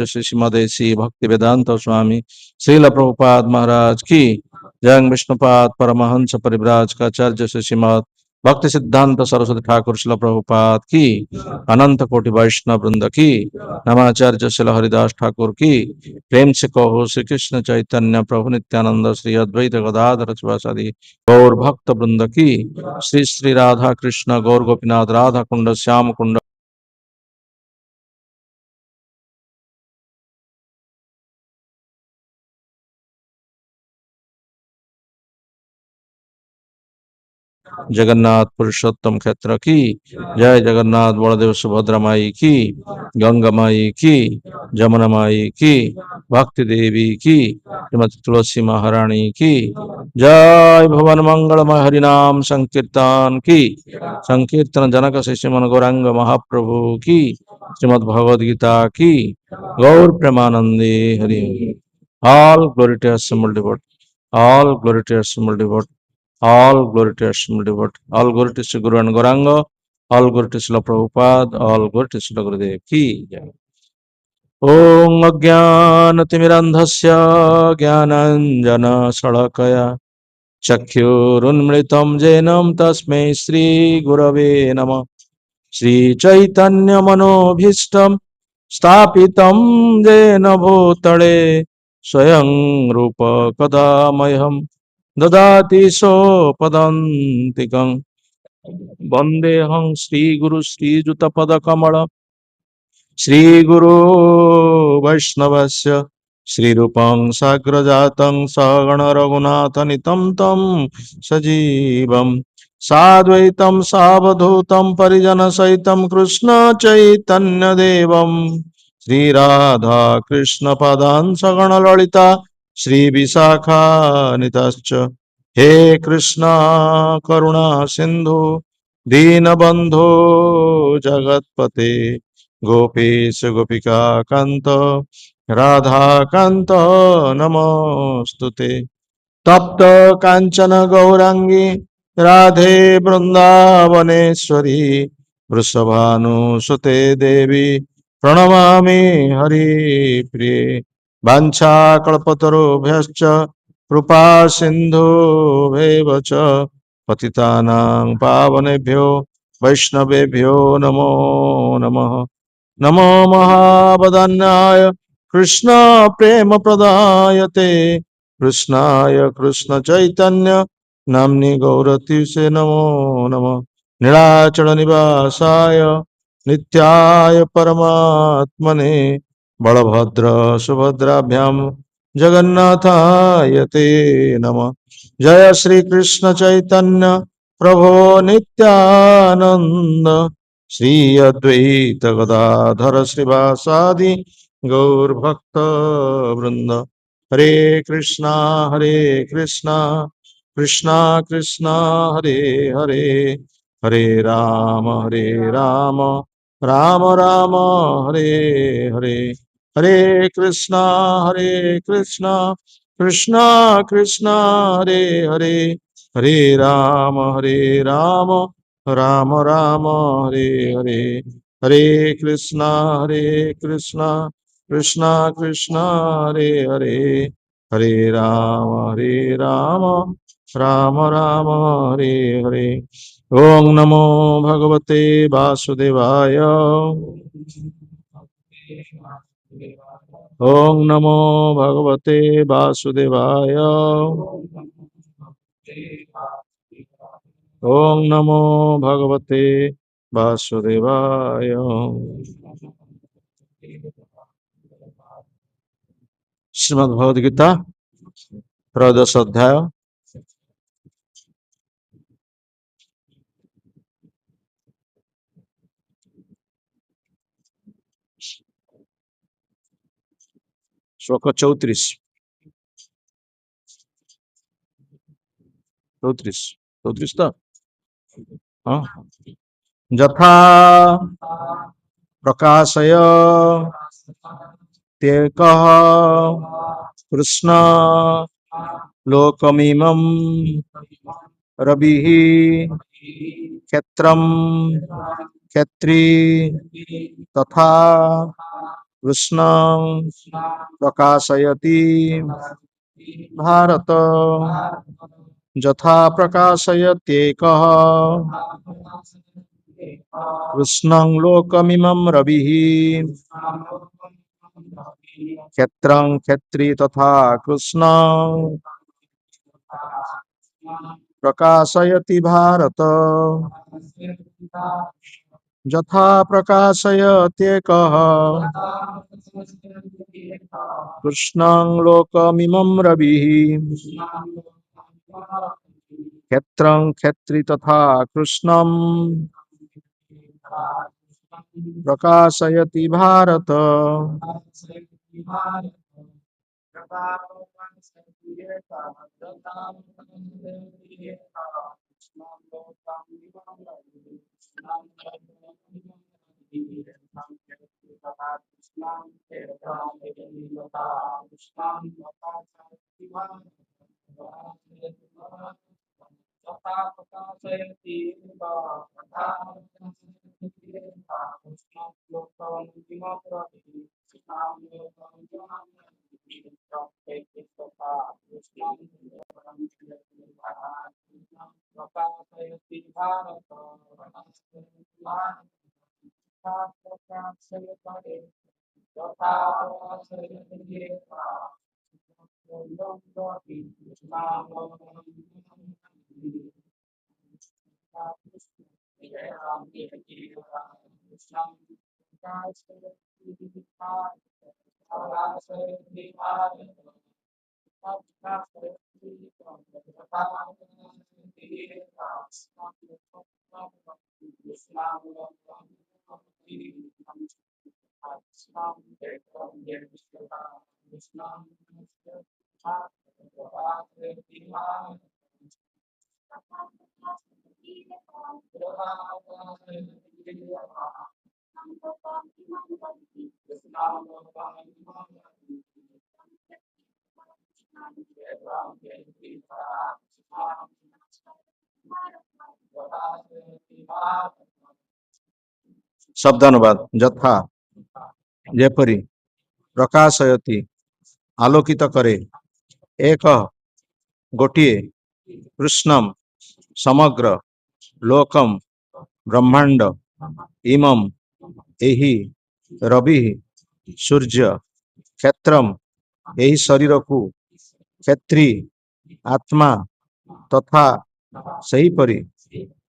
श्री श्रीमदेशी भक्ति वेदांत स्वामी श्रील प्रभुपाद महाराज की जय। विष्णुपाद परमहंस परिव्राज का आचार्य श्री श्रीमद भक्ति सिद्धांत सरस्वती ठाकुर शिल प्रभुपाद की अनंत कोटि वैष्णव वृंद की नमाचार्य शिल हरिदास ठाकुर की प्रेम से कहो श्री कृष्ण चैतन्य प्रभु नित्यानंद श्री अद्वैत गदाधर शिवासादि गौर भक्त वृंद की श्री श्री राधा कृष्ण गौर गोपीनाथ राधा कुंड श्याम कुंड जगन्नाथ पुरुषोत्तम क्षेत्र की जय। जगन्नाथ बलदेव सुभद्रा माई की, गंगा माई की, जमुना माई की, भक्ति देवी की, श्रीमती तुलसी महारानी की जय। भुवन मंगलमय हरिनाम संकीर्तन की संकीर्तन जनक श्री श्रीमन गौरांग महाप्रभु की श्रीमद भगवद गीता की गौर प्रेमानंदे Hari. All glory to assembled devote, all glory to assembled devote, all glory to assembled devote, all glory to Sri Guru and Gauranga, all glory to Srila Prabhupada, all glory to Srila Gurudev की जय। ओम अज्ञानतिमिरन्धस्य ज्ञानाञ्जनशलाकया चक्षुरुन्मिलितं येन तस्मै श्रीगुरवे नमः। श्रीचैतन्यमनोभीष्टं स्थापितं येन भूतले स्वयं रूप कदा मह्यं ददाति सोपदन्तिकं। वन्देऽहं श्रीगुरु श्रीयुतपदकमल श्रीगुरो वैष्णवस्य श्रीरूपं साग्रजातं सगण रघुनाथनितं तं सजीवं साद्वैतं सावधूतं परिजनसहितं कृष्ण चैतन्यदेवं श्रीराधा कृष्णपदान् सगण ललिता श्रीविशाखान्वितश्च। हे कृष्णा करुणा सिन्धु दीनबन्धो जगत्पते गोपेश गोपिका कांत राधा कांत नमोस्तुते। तप्त कांचन गौरांगी राधे वृंदावनेश्वरी वृषभानुसुते देवी प्रणमामि हरिप्रिये। वाञ्छाकल्पतरुभ्यश्च कृपा सिन्धुभ्येव च पतितानां पावनेभ्यो वैष्णवेभ्यो नमो नमः। नमो महावदन्याय कृष्ण प्रेम प्रदायते कृष्णाय कृष्ण चैतन्य नाम्नि गौरतीसे नमो नमः। नीलाचल निवासाय नित्याय परमात्मने बलभद्र सुभद्राभ्यां जगन्नाथाय ते नमः। जय श्री कृष्ण चैतन्य प्रभो नित्यानंद श्री अद्वैत गदाधर श्रीवासादि गौर भक्त वृंद। हरे कृष्णा कृष्णा कृष्णा हरे हरे, हरे राम राम राम हरे हरे। हरे कृष्णा कृष्णा कृष्णा हरे हरे, हरे राम राम राम हरे हरे। हरे कृष्णा कृष्णा कृष्णा हरे हरे, हरे राम राम राम हरे हरे। ओम नमो भगवते वासुदेवाय, ओम नमो भगवते वासुदेवाय, ओम नमो भगवते वासुदेवाय। श्रीमद् भगवद गीता त्रयोदश अध्याय श्लोक 34 34 34 था। हाँ। यथा प्रकाशय त्येकः कृष्ण लोकमिमं रविः क्षेत्रं क्षेत्री तथा कृष्णं प्रकाशयति भारत यथा प्रकाशयत्येकः कृष्णं लोकमिमं रविः क्षेत्रं क्षेत्री तथा कृष्णं प्रकाशयति भारत यथा प्रकाशयत्येकः कृष्णं लोकमिमं रविः क्षेत्रं क्षेत्री तथा कृष्णं प्रकाशयति भारत। शब्दानुवाद ଯଥା ଯେପରି ପ୍ରକାଶୟତି ଆଲୋକିତ କରେ ଏକ ଗୋଟିଏ କୃଷ୍ଣମ୍ ସମଗ୍ର ଲୋକମ୍ ବ୍ରହ୍ମାଣ୍ଡ ଇମମ୍ ଏହି ରବି ସୂର୍ଯ୍ୟ କ୍ଷେତ୍ରମ୍ ଏହି ଶରୀରକୁ କ୍ଷେତ୍ରୀ ଆତ୍ମା ତଥା ସେହିପରି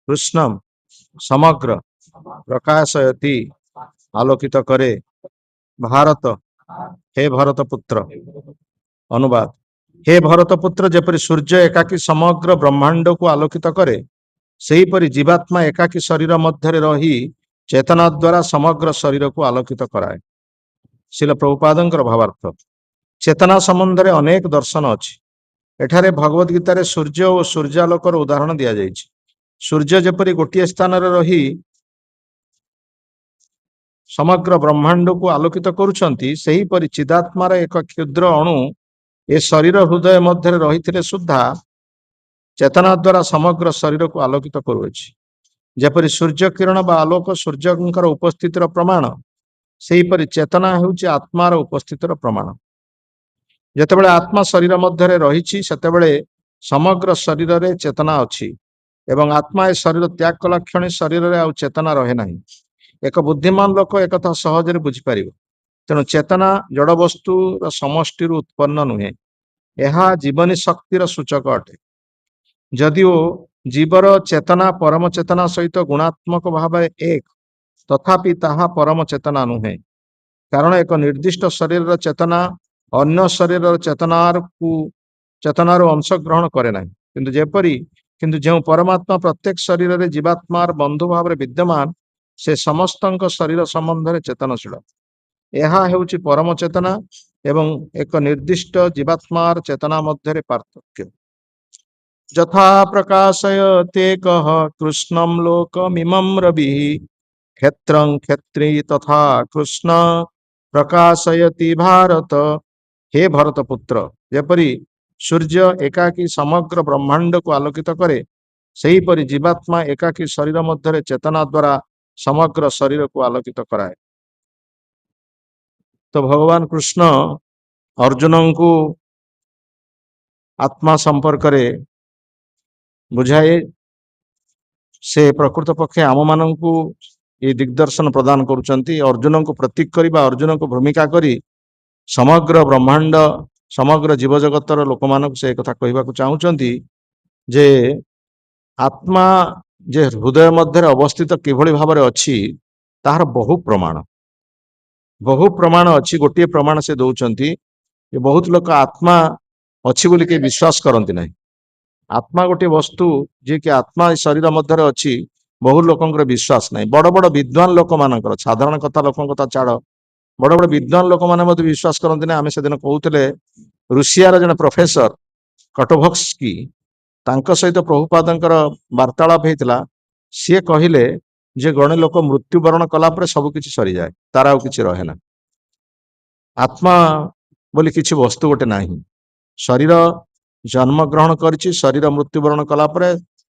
କୃଷ୍ଣମ୍ ସମଗ୍ର ପ୍ରକାଶୟତି ଆଲୋକିତ କରେ ଭାରତ हे भरत पुत्र अनुवाद हे भरत पुत्र जेपरि सूर्य एकाकी समग्र ब्रह्मांड को आलोकित करे सेहीपरि जीवात्मा एकाकी शरीर मध्य रही चेतना द्वारा समग्र शरीर को आलोकित कराए। शिल प्रभुपादंकर भावार्थ चेतना संबंध में अनेक दर्शन अछि। एठारे भगवद गीतार सूर्य और सूर्यालोकर उदाहरण दिया जाइछि। सूर्य जेपरि गोटिए स्थान रही समग्र ब्रह्मांड को आलोकित करुछंती सेहीपरि चिदात्मार एक क्षुद्र अणु ए शरीर हृदय मध्य रही सुद्धा चेतना द्वारा समग्र शरीर को आलोकित करुछि। जेपरि सूर्य किरण बा आलोक सूर्यंकर उपस्थितिर प्रमाण सेहीपरि चेतना हेउछि आत्मार उपस्थितिर प्रमाण। जेतेबेले आत्मा शरीर मध्य रही सेतेबेले समग्र शरीर रे चेतना अछि एवं आत्मा ए शरीर त्याग कला क्षणे शरीर रे आ चेतना रहे नाही। एक बुद्धिमान लोक एक सहजरे बुझिपार तेणु चेतना जड़ वस्तु समष्टि उत्पन्न नुहे यह जीवनी शक्तिर सूचक अटे। जदिओ जीवर चेतना परम चेतना सहित गुणात्मक भाव एक तथापि ताहा परम चेतना नुहे कारण एक निर्दिष्ट शरीर चेतना अन्य शरीर चेतनार अंश ग्रहण करे नाही। किंतु जेपरी किंतु जो परमात्मा प्रत्येक शरीर रे जीवात्मार बंधु भाव विद्यमान से समस्त शरीर संबंध में चेतनशील यह हेउछि परम चेतना एवं एक निर्दिष्ट जीवात्मार चेतना मध्य पार्थक्य। यथा प्रकाशयत्येकः कृष्णं लोकमिमं रविः क्षेत्रं क्षेत्री तथा कृष्ण प्रकाशयति भारत हे भरत पुत्र जेपरि सूर्य एकाकी समग्र ब्रह्मांड को आलोकित करे सेहीपरि जीवात्मा एकाकी शरीर मध्य चेतना द्वारा समग्र शरीर को आलोकित कराए। तो भगवान कृष्ण अर्जुन को आत्मा संपर्क बुझाए से प्रकृत पक्षे आम मानू ये दिग्दर्शन प्रदान करुँच अर्जुन को प्रतीक करवा अर्जुन को भूमिका करी समग्र ब्रह्मांड समग्र जीवजगतर लोक मान से कथा कहवाक चाहूँगी जे आत्मा जे हृदय मध्य अवस्थित किभली भाव अच्छी तार बहु प्रमाण अच्छी गोटे प्रमाण से दौरान बहुत लोक आत्मा अच्छी बोली के विश्वास करती ना आत्मा गोटे वस्तु जी कि आत्मा शरीर मध्य अच्छी बहु लोकंर विश्वास नहीं बड़ बड़ विद्वान लोक मान साधारण कथा लोक कथा छाड़ बड़ बड़ विद्वान लोक मैंने विश्वास करते आम से दिन कहते रुषियार जन प्रोफेसर कटोभस्की सहित प्रभुपादंकर वार्तालाप होता सी कहले जे गणे लोक मृत्युवरण कलापर सबकि सरी जाए तार आउ कि रहे ना आत्मा बोली किसी वस्तु गोटे ना शरीर जन्म ग्रहण कर शरीर मृत्युवरण कलापर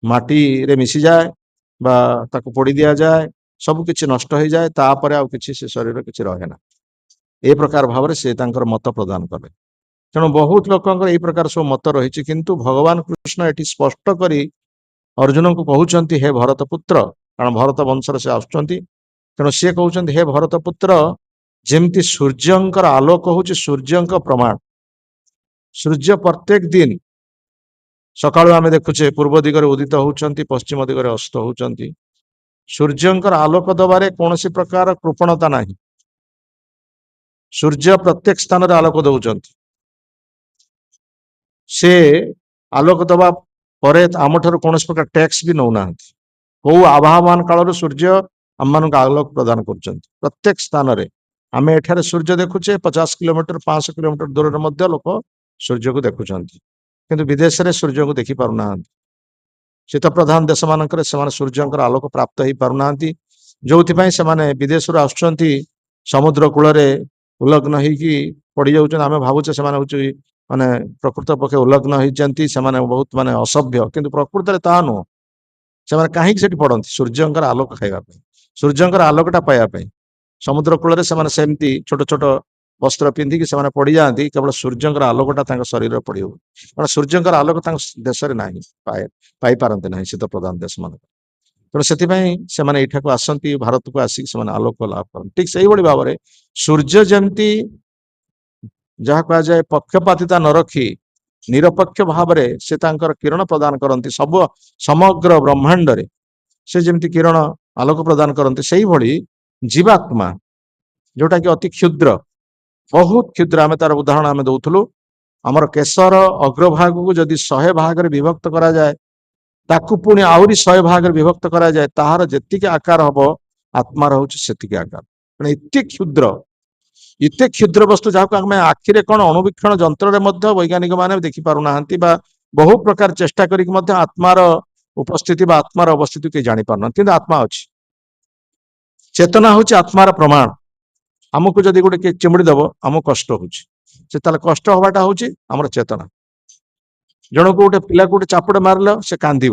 माटी रे मिसी जाए ताको पोड़ी दिया जाए सबकि नष्ट हो जाए तापर आउ कि शरीर किसी रहे ना ए प्रकार भाव से मत प्रदान कले तेणु बहुत लोक यही प्रकार सब मत रही किंतु भगवान कृष्ण ये स्पष्ट करी अर्जुन को कहते हे भरत पुत्र कारण भरत वंशर से आसुँच तेणु सी कहते हे भरत पुत्र जमती सूर्यंकर आलोक हूँ सूर्य प्रमाण सूर्य प्रत्येक दिन सकाळु आमे देखुचे पूर्व दिगरे उदित होउछंती पश्चिम दिगरे अस्त होउछंती सूर्यंकर आलोक दबारे कौनसी प्रकार कृपणता नहीं सूर्य प्रत्येक स्थान रे आलोक दउछंती से आलोक दबा परे आम ठार कौन प्रकार टैक्स भी नौ ना कौ आवाहमान काल सूर्य आम मान आलोक प्रदान कर प्रत्येक स्थान रे आम एठारे सूर्य देखुचे 50 किलोमीटर 500 किलोमीटर दूर मध्य लोक सूर्य को देखुंत किंतु विदेश में सूर्य को देखी पारना शीत प्रधान देश मानक सूर्यंकर आलोक प्राप्त हो पारना जो से विदेश आसुँच समुद्र कूल उल्लग्न होगी पड़ जाऊँ आम भावुचे से माने प्रकृत पक्षे उल्लग्न होती बहुत माने असभ्य किंतु प्रकृत में ता नुह से कहीं पड़ती सूर्यंकर आलोक खावाई सूर्यंकर आलोकटा पाइबापी समुद्र कूल सेमती छोट छोट वस्त्र पिंधिकी से पड़ जाती केवल सूर्यंकर आलोकटा शरीर पड़ कारण सूर्यंकर आलोक देश में ना पाई पारती ना शीत प्रधान देश मान तेणु से यठा को आसती भारत को आसिक आलोक लाभ कर ठीक से भाव में सूर्य जमती जहाँ कह जाए पक्षपातिता न रखी निरपेक्ष भाव में से किरण प्रदान करती सब समग्र ब्रह्मांड रे से जमती किरण आलोक प्रदान करती से ही भली जीवात्मा जोटा कि अति क्षुद्र बहुत क्षुद्र आम तार उदाहरण आम दौलू आमर केशर अग्रभाग को जदि 100 भाग में विभक्त करा जाए ताकू पुणी आहरी 100 भाग में विभक्त करा जाए ताहार जेतिके आकार हम आत्मार हूँ सेतिके आकार एते क्षुद्र वस्तु जहाँ आम आखिरे कौन अणुवीक्षण जंत्र वैज्ञानिक मैंने देखी पारना बहु प्रकार चेष्टा कर आत्मार उपस्थिति आत्मार अवस्थिति कहीं जापार कि आत्मा अच्छी चेतना हूँ आत्मार प्रमाण आमको जदि गोटे किए चिमुड़ी दब आमको कष्ट हो कष्ट हवाटा हूँ आमर चेतना जन को गोटे पिला गोटे चापड़े मारल से कांद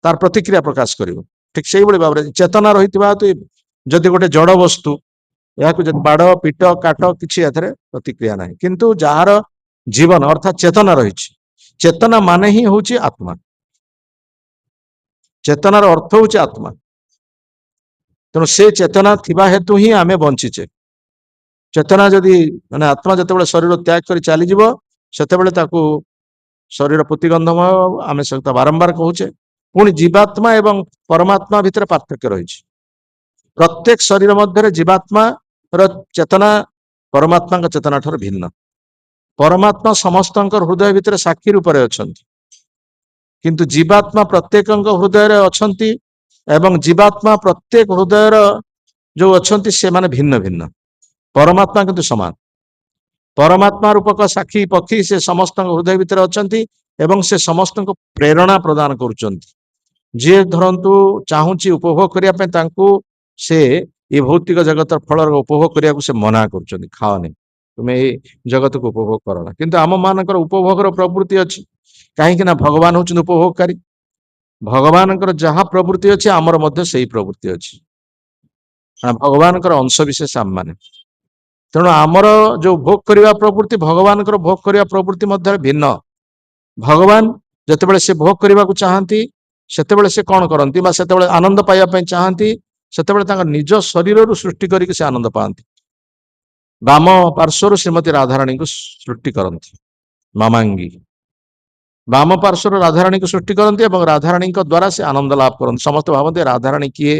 तार प्रतिक्रिया प्रकाश कर ठीक से भाव में चेतना रही जदि गोटे जड़ वस्तु या बाड़ पीट काट किसी प्रतिक्रिया ना किंतु जार जीवन अर्थात चेतना रही चेतना माने ही हूँ आत्मा चेतनार अर्थ हूँ आत्मा तेणु से चेतना थिबा हेतु ही आमे बंचीचे चेतना जदि माने आत्मा जिते शरीर त्याग कर चली से शरीर पुतिगंधमय आम से बारंबार कहूचे पुणी जीवात्मा एवं परमात्मा भितर पार्थक्य रही प्रत्येक शरीर मध्य जीवात्मा चेतना परमात्मा चेतना ठार भिन्न परमात्मा समस्त हृदय भितर साक्षी रूप से अच्छा किंतु जीवात्मा प्रत्येक हृदय अच्छा एवं जीवात्मा प्रत्येक हृदय जो अच्छा से माने भिन्न भिन्न परमात्मा किंतु समान परमात्मा रूपक साक्षी पक्षी से समस्त हृदय भितर अच्छा एवं से समस्त प्रेरणा प्रदान करुँच जी धरतु चाहूँगी उपभोग करने से ये भौतिक जगत फल उपभोग करने को से मना कर खाओनी तुम्हें ये जगत को उपभोग करना किंतु आम मानकर उपभोगर प्रवृत्ति अच्छी कहीं भगवान होउछन उपभोगकारी भगवान जहाँ प्रवृत्ति अच्छी आमर मध्य से ही प्रवृत्ति अच्छी भगवान अंश विशेष आम माने ତେଣୁ ଆମର ଯୋଉ ଭୋଗ କରିବା ପ୍ରବୃତ୍ତି ଭଗବାନଙ୍କର ଭୋଗ କରିବା ପ୍ରବୃତ୍ତି ମଧ୍ୟରେ ଭିନ୍ନ। ଭଗବାନ ଯେତେବେଳେ ସେ ଭୋଗ କରିବାକୁ ଚାହାନ୍ତି ସେତେବେଳେ ସେ କଣ କରନ୍ତି ବା ସେତେବେଳେ ଆନନ୍ଦ ପାଇବା ପାଇଁ ଚାହାନ୍ତି ସେତେବେଳେ ତାଙ୍କ ନିଜ ଶରୀରରୁ ସୃଷ୍ଟି କରିକି ସେ ଆନନ୍ଦ ପାଆନ୍ତି। ବାମ ପାର୍ଶ୍ୱରୁ ଶ୍ରୀମତୀ ରାଧାରାଣୀଙ୍କୁ ସୃଷ୍ଟି କରନ୍ତି ମାମାଙ୍ଗୀ। ବାମ ପାର୍ଶ୍ୱରୁ ରାଧାରାଣୀଙ୍କୁ ସୃଷ୍ଟି କରନ୍ତି ଏବଂ ରାଧାରାଣୀଙ୍କ ଦ୍ୱାରା ସେ ଆନନ୍ଦ ଲାଭ କରନ୍ତି। ସମସ୍ତେ ଭାବନ୍ତି ରାଧାରାଣୀ କିଏ,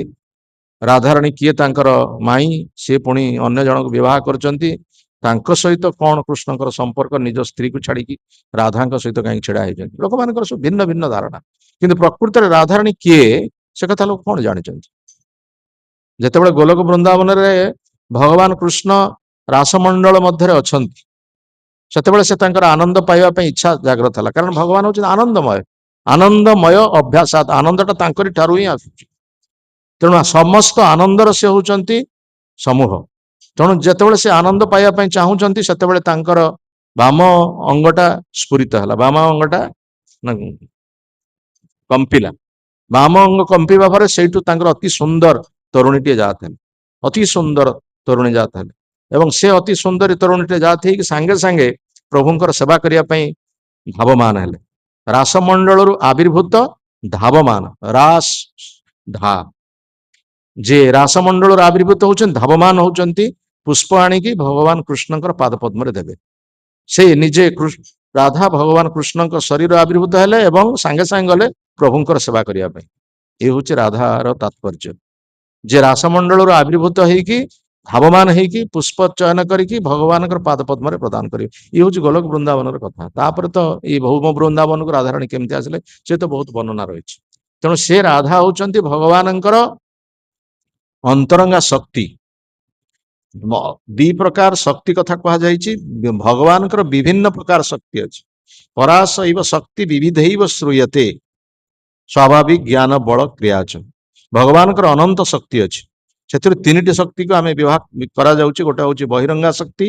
ରାଧାରାଣୀ କିଏ ତାଙ୍କର ମାଇଁ, ସେ ପୁଣି ଅନ୍ୟ ଜଣକୁ ବିବାହ କରିଛନ୍ତି, ତାଙ୍କ ସହିତ କଣ କୃଷ୍ଣଙ୍କର ସମ୍ପର୍କ, ନିଜ ସ୍ତ୍ରୀକୁ ଛାଡିକି ରାଧାଙ୍କ ସହିତ କାହିଁକି ଛିଡା ହେଇଛନ୍ତି। ଲୋକମାନଙ୍କର ସବୁ ଭିନ୍ନ ଭିନ୍ନ ଧାରଣା, କିନ୍ତୁ ପ୍ରକୃତରେ ରାଧାରାଣୀ କିଏ ସେ କଥା ଲୋକ କଣ ଜାଣିଛନ୍ତି। ଯେତେବେଳେ ଗୋଲକ ବୃନ୍ଦାବନରେ ଭଗବାନ କୃଷ୍ଣ ରାସମଣ୍ଡଳ ମଧ୍ୟରେ ଅଛନ୍ତି ସେତେବେଳେ ସେ ତାଙ୍କର ଆନନ୍ଦ ପାଇବା ପାଇଁ ଇଚ୍ଛା ଜାଗ୍ରତ ହେଲା, କାରଣ ଭଗବାନ ହଉଛନ୍ତି ଆନନ୍ଦମୟ। ଆନନ୍ଦମୟ ଅଭ୍ୟାସାତ, ଆନନ୍ଦଟା ତାଙ୍କରି ଠାରୁ ହିଁ ଆସୁଛି। ତେଣୁ ସମସ୍ତ ଆନନ୍ଦର ସେ ହଉଛନ୍ତି ସମୂହ। ତେଣୁ ଯେତେବେଳେ ସେ ଆନନ୍ଦ ପାଇବା ପାଇଁ ଚାହୁଁଛନ୍ତି ସେତେବେଳେ ତାଙ୍କର ବାମ ଅଙ୍ଗଟା ସ୍ଫୁରିତ ହେଲା, ବାମ ଅଙ୍ଗଟା କମ୍ପିଲା। ବାମ ଅଙ୍ଗ କମ୍ପିବା ପରେ ସେଇଠୁ ତାଙ୍କର ଅତି ସୁନ୍ଦର ତରୁଣୀଟିଏ ଜାତ ହେଲେ, ଅତି ସୁନ୍ଦର ତରୁଣୀ ଜାତ ହେଲେ ଏବଂ ସେ ଅତି ସୁନ୍ଦରୀ ତରୁଣୀଟିଏ ଜାତ ହେଇକି ସାଙ୍ଗେ ସାଙ୍ଗେ ପ୍ରଭୁଙ୍କର ସେବା କରିବା ପାଇଁ ଧାବମାନ ହେଲେ। ରାସମଣ୍ଡଳରୁ ଆବିର୍ଭୂତ ଧାବମାନ, ରାସ ଧା, ଯେ ରାସମଣ୍ଡଳରୁ ଆବିର୍ଭୂତ ହଉଛନ୍ତି ଧାବମାନ ହଉଛନ୍ତି ପୁଷ୍ପ ଆଣିକି ଭଗବାନ କୃଷ୍ଣଙ୍କର ପାଦ ପଦ୍ମରେ ଦେବେ। ସେ ନିଜେ ରାଧା ଭଗବାନ କୃଷ୍ଣଙ୍କ ଶରୀର ଆବିର୍ଭୂତ ହେଲେ ଏବଂ ସାଙ୍ଗେ ସାଙ୍ଗେ ଗଲେ ପ୍ରଭୁଙ୍କର ସେବା କରିବା ପାଇଁ। ଏ ହଉଛି ରାଧାର ତାତ୍ପର୍ଯ୍ୟ, ଯେ ରାସମଣ୍ଡଳରୁ ଆବିର୍ଭୂତ ହେଇକି ଧାବମାନ ହେଇକି ପୁଷ୍ପ ଚୟନ କରିକି ଭଗବାନଙ୍କର ପାଦ ପଦ୍ମରେ ପ୍ରଦାନ କରିବେ। ଇଏ ହଉଛି ଗୋଲକ ବୃନ୍ଦାବନର କଥା। ତାପରେ ତ ଏଇ ଭୌମ ବୃନ୍ଦାବନକୁ ରାଧାରାଣୀ କେମିତି ଆସିଲେ ସେ ତ ବହୁତ ବର୍ଣ୍ଣନା ରହିଛି। ତେଣୁ ସେ ରାଧା ହଉଛନ୍ତି ଭଗବାନଙ୍କର ଅନ୍ତରଙ୍ଗା ଶକ୍ତି। ଦି ପ୍ରକାର ଶକ୍ତି କଥା କୁହାଯାଇଛି। ଭଗବାନଙ୍କର ବିଭିନ୍ନ ପ୍ରକାର ଶକ୍ତି ଅଛି। ପରାଶୈବ ଶକ୍ତି ବିବିଧୈବ ଶ୍ରୂୟତେ ସ୍ୱାଭାବିକ ଜ୍ଞାନ ବଳ କ୍ରିୟାଚ। ଭଗବାନଙ୍କର ଅନନ୍ତ ଶକ୍ତି ଅଛି, ସେଥିରୁ ତିନିଟି ଶକ୍ତିକୁ ଆମେ ବିଭାଗ କରାଯାଉଛି। ଗୋଟେ ହଉଛି ବହିରଙ୍ଗା ଶକ୍ତି,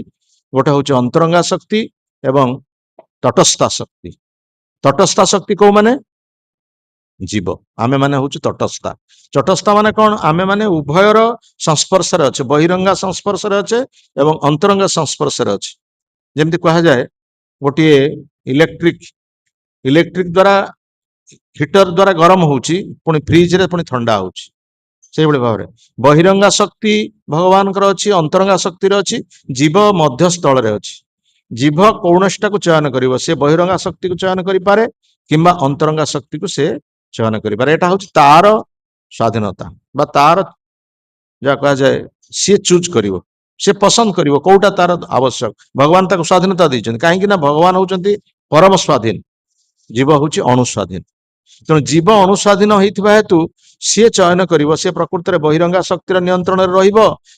ଗୋଟେ ହଉଛି ଅନ୍ତରଙ୍ଗା ଶକ୍ତି ଏବଂ ତଟସ୍ଥା ଶକ୍ତି। ତଟସ୍ଥା ଶକ୍ତି କୋଉମାନେ? ଜୀବ। ଆମେ ମାନେ ହଉଛି ତଟସ୍ଥା। ତଟସ୍ଥା ମାନେ କଣ? ଆମେ ମାନେ ଉଭୟର ସଂସ୍ପର୍ଶରେ ଅଛେ, ବହିରଙ୍ଗା ସଂସ୍ପର୍ଶରେ ଅଛେ ଏବଂ ଅନ୍ତରଙ୍ଗା ସଂସ୍ପର୍ଶରେ ଅଛି। ଯେମିତି କୁହାଯାଏ ଗୋଟିଏ ଇଲେକ୍ଟ୍ରିକ ଦ୍ଵାରା ହିଟର ଦ୍ଵାରା ଗରମ ହଉଛି, ପୁଣି ଫ୍ରିଜରେ ପୁଣି ଥଣ୍ଡା ହଉଛି। ସେଇଭଳି ଭାବରେ ବହିରଙ୍ଗା ଶକ୍ତି ଭଗବାନଙ୍କର ଅଛି, ଅନ୍ତରଙ୍ଗା ଶକ୍ତିର ଅଛି, ଜୀବ ମଧ୍ୟସ୍ଥଳରେ ଅଛି। ଜୀବ କୌଣସିଟାକୁ ଚୟନ କରିବ, ସେ ବହିରଙ୍ଗା ଶକ୍ତିକୁ ଚୟନ କରିପାରେ କିମ୍ବା ଅନ୍ତରଙ୍ଗା ଶକ୍ତିକୁ ସେ ଚୟନ କରିପାରେ। ଏଟା ହଉଛି ତାର ସ୍ୱାଧୀନତା ବା ତାର ଯାହା କୁହାଯାଏ ସିଏ ଚୁଜ୍ କରିବ, ସେ ପସନ୍ଦ କରିବ କୋଉଟା ତାର ଆବଶ୍ୟକ। ଭଗବାନ ତାକୁ ସ୍ୱାଧୀନତା ଦେଇଛନ୍ତି, କାହିଁକି ନା ଭଗବାନ ହଉଛନ୍ତି ପରମ ସ୍ୱାଧୀନ, ଜୀବ ହଉଛି ଅଣୁସ୍ୱାଧୀନ। ତେଣୁ ଜୀବ ଅଣୁସ୍ୱାଧୀନ ହେଇଥିବା ହେତୁ ସିଏ ଚୟନ କରିବ ସେ ପ୍ରକୃତରେ ବହିରଙ୍ଗା ଶକ୍ତିର ନିୟନ୍ତ୍ରଣରେ ରହିବ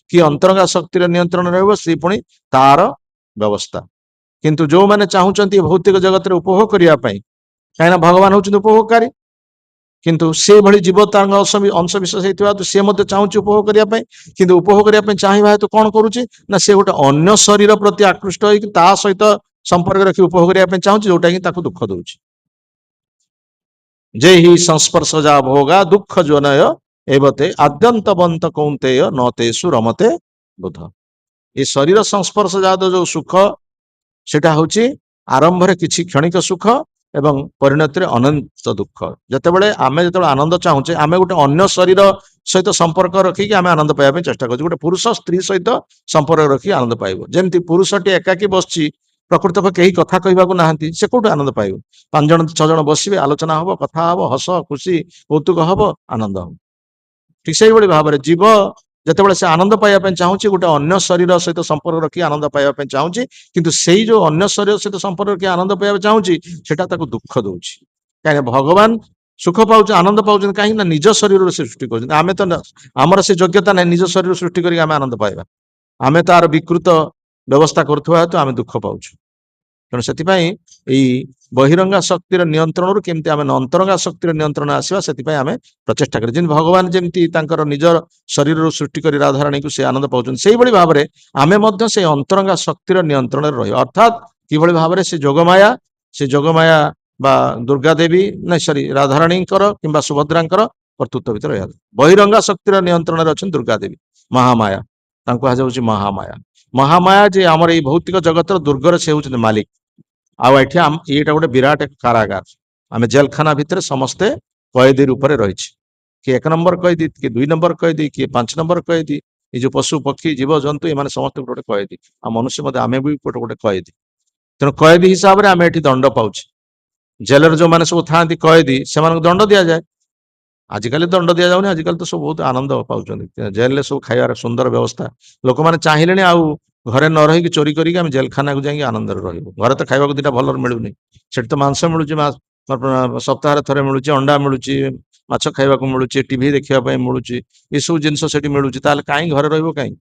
କି ଅନ୍ତରଙ୍ଗା ଶକ୍ତିର ନିୟନ୍ତ୍ରଣରେ ରହିବ, ସେ ପୁଣି ତାର ବ୍ୟବସ୍ଥା। କିନ୍ତୁ ଯୋଉମାନେ ଚାହୁଁଛନ୍ତି ଭୌତିକ ଜଗତରେ ଉପଭୋଗ କରିବା ପାଇଁ, କାହିଁକିନା ଭଗବାନ ହଉଛନ୍ତି ଉପଭୋଗକାରୀ, କିନ୍ତୁ ସେଭଳି ଜୀବ ତାଙ୍କ ଅଂଶ ବିଶେଷ ହେଇଥିବା ହେତୁ ସେ ମଧ୍ୟ ଚାହୁଁଛି ଉପଭୋଗ କରିବା ପାଇଁ। କିନ୍ତୁ ଉପଭୋଗ କରିବା ପାଇଁ ଚାହିଁବା ହେତୁ କଣ କରୁଛି ନା ସେ ଗୋଟେ ଅନ୍ୟ ଶରୀର ପ୍ରତି ଆକୃଷ୍ଟ ହେଇକି ତା ସହିତ ସମ୍ପର୍କ ରଖି ଉପଭୋଗ କରିବା ପାଇଁ ଚାହୁଁଛି, ଯୋଉଟା କି ତାକୁ ଦୁଃଖ ଦଉଛି। ଯେ ହି ସଂସ୍ପର୍ଶ ଯା ଭୋଗା ଦୁଃଖ ଜନୟ ଏବତେ ଆଦ୍ୟନ୍ତବନ୍ତ କୌନ୍ତେୟ ନତେଷୁ ରମତେ ବୁଧ। ଏ ଶରୀର ସଂସ୍ପର୍ଶ ଜାତ ଯୋଉ ସୁଖ ସେଟା ହଉଛି ଆରମ୍ଭରେ କିଛି କ୍ଷଣିକ ସୁଖ ଏବଂ ପରିଣତିରେ ଅନନ୍ତ ଦୁଃଖ। ଯେତେବେଳେ ଆନନ୍ଦ ଚାହୁଁଛେ, ଆମେ ଗୋଟେ ଅନ୍ୟ ଶରୀର ସହିତ ସମ୍ପର୍କ ରଖିକି ଆମେ ଆନନ୍ଦ ପାଇବା ପାଇଁ ଚେଷ୍ଟା କରୁଛୁ। ଗୋଟେ ପୁରୁଷ ସ୍ତ୍ରୀ ସହିତ ସମ୍ପର୍କ ରଖିକି ଆନନ୍ଦ ପାଇବ। ଯେମିତି ପୁରୁଷଟି ଏକାକି ବସିଛି, ପ୍ରକୃତ କେହି କଥା କହିବାକୁ ନାହାନ୍ତି, ସେ କୋଉଠୁ ଆନନ୍ଦ ପାଇବ? 5 ଜଣ 6 ଜଣ ବସିବେ, ଆଲୋଚନା ହବ, କଥା ହବ, ହସ ଖୁସି କୌତୁକ ହବ, ଆନନ୍ଦ ହବ। ଠିକ ସେଇଭଳି ଭାବରେ ଜୀବ ଯେତେବେଳେ ସେ ଆନନ୍ଦ ପାଇବା ପାଇଁ ଚାହୁଁଛି, ଗୋଟେ ଅନ୍ୟ ଶରୀର ସହିତ ସମ୍ପର୍କ ରଖି ଆନନ୍ଦ ପାଇବା ପାଇଁ ଚାହୁଁଛି, କିନ୍ତୁ ସେଇ ଯୋଉ ଅନ୍ୟ ଶରୀର ସହିତ ସମ୍ପର୍କ ରଖି ଆନନ୍ଦ ପାଇବା ଚାହୁଁଛି ସେଟା ତାକୁ ଦୁଃଖ ଦଉଛି। କାହିଁକି ଭଗବାନ ସୁଖ ପାଉଛୁ, ଆନନ୍ଦ ପାଉଛନ୍ତି, କାହିଁକି ନା ନିଜ ଶରୀରରୁ ସେ ସୃଷ୍ଟି କରୁଛନ୍ତି। ଆମେ ତ ଆମର ସେ ଯୋଗ୍ୟତା ନାହିଁ ନିଜ ଶରୀର ସୃଷ୍ଟି କରିକି ଆମେ ଆନନ୍ଦ ପାଇବା। ଆମେ ତାର ବିକୃତ ବ୍ୟବସ୍ଥା କରୁଥିବା ହେତୁ ଆମେ ଦୁଃଖ ପାଉଛୁ। ତେଣୁ ସେଥିପାଇଁ ଏଇ ବହିରଙ୍ଗା ଶକ୍ତିର ନିୟନ୍ତ୍ରଣରୁ କେମିତି ଆମେ ଅନ୍ତରଙ୍ଗା ଶକ୍ତିର ନିୟନ୍ତ୍ରଣ ଆସିବା, ସେଥିପାଇଁ ଆମେ ପ୍ରଚେଷ୍ଟା କରୁ। ଯେମିତି ଭଗବାନ ଯେମିତି ତାଙ୍କର ନିଜର ଶରୀରରୁ ସୃଷ୍ଟି କରି ରାଧାରାଣୀକୁ ସେ ଆନନ୍ଦ ପାଉଛନ୍ତି, ସେଇଭଳି ଭାବରେ ଆମେ ମଧ୍ୟ ସେଇ ଅନ୍ତରଙ୍ଗା ଶକ୍ତିର ନିୟନ୍ତ୍ରଣରେ ରହିବା। ଅର୍ଥାତ୍ କିଭଳି ଭାବରେ ସେ ଯୋଗମାୟା ବା ଦୁର୍ଗା ଦେବୀ ରାଧାରାଣୀଙ୍କର କିମ୍ବା ସୁଭଦ୍ରାଙ୍କର କର୍ତ୍ତୃତ୍ୱ ଭିତରେ ରହିବା। ବହିରଙ୍ଗା ଶକ୍ତିର ନିୟନ୍ତ୍ରଣରେ ଅଛନ୍ତି ଦୁର୍ଗା ଦେବୀ, ମହାମାୟା, ତାଙ୍କୁ କୁହାଯାଉଛି ମହାମାୟା। ମହାମାୟା ଯେ ଆମର ଏଇ ଭୌତିକ ଜଗତର ଦୁର୍ଗର ସେ ହେଉଛନ୍ତି ମାଲିକ। ଆଉ ଏଠି ଏଇଟା ଗୋଟେ ବିରାଟ କାରାଗାର। ଆମେ ଜେଲଖାନା ଭିତରେ ସମସ୍ତେ କଏଦୀ ରୂପରେ ରହିଛି। କିଏ 1 ନମ୍ବର କଏଦୀ, କିଏ 2 ନମ୍ବର କଏଦୀ, କିଏ 5 ନମ୍ବର କଏଦୀ। ଏଇ ଯୋଉ ପଶୁ ପକ୍ଷୀ ଜୀବଜନ୍ତୁ ଏମାନେ ସମସ୍ତେ ଗୋଟେ ଗୋଟେ କଏଦୀ। ଆଉ ମନୁଷ୍ୟ ମଧ୍ୟ ଆମେ ବି ଗୋଟେ ଗୋଟେ କଏଦୀ। ତେଣୁ କଏଦୀ ହିସାବରେ ଆମେ ଏଠି ଦଣ୍ଡ ପାଉଛେ। ଜେଲରେ ଯୋଉମାନେ ସବୁ ଥାଆନ୍ତି କଏଦୀ, ସେମାନଙ୍କୁ ଦଣ୍ଡ ଦିଆଯାଏ। ଆଜିକାଲି ଦଣ୍ଡ ଦିଆଯାଉନି, ଆଜିକାଲି ତ ସବୁ ବହୁତ ଆନନ୍ଦ ପାଉଛନ୍ତି। ଜେଲରେ ସବୁ ଖାଇବାର ସୁନ୍ଦର ବ୍ୟବସ୍ଥା। ଲୋକମାନେ ଚାହିଁଲେଣି ଆଉ ଘରେ ନ ରହିକି ଚୋରି କରିକି ଆମେ ଜେଲଖାନାକୁ ଯାଇକି ଆନନ୍ଦରେ ରହିବୁ। ଘରେ ତ ଖାଇବାକୁ ଦିଟା ଭଲରେ ମିଳୁନି। ସେଠି ତ ମାଂସ ମିଳୁଛି, ସପ୍ତାହରେ ଥରେ ମିଳୁଛି, ଅଣ୍ଡା ମିଳୁଛି, ମାଛ ଖାଇବାକୁ ମିଳୁଛି, ଟିଭି ଦେଖିବା ପାଇଁ ମିଳୁଛି, ଏସବୁ ଜିନିଷ ସେଠି ମିଳୁଛି। ତାହେଲେ କାହିଁ ଘରେ ରହିବ କାହିଁ?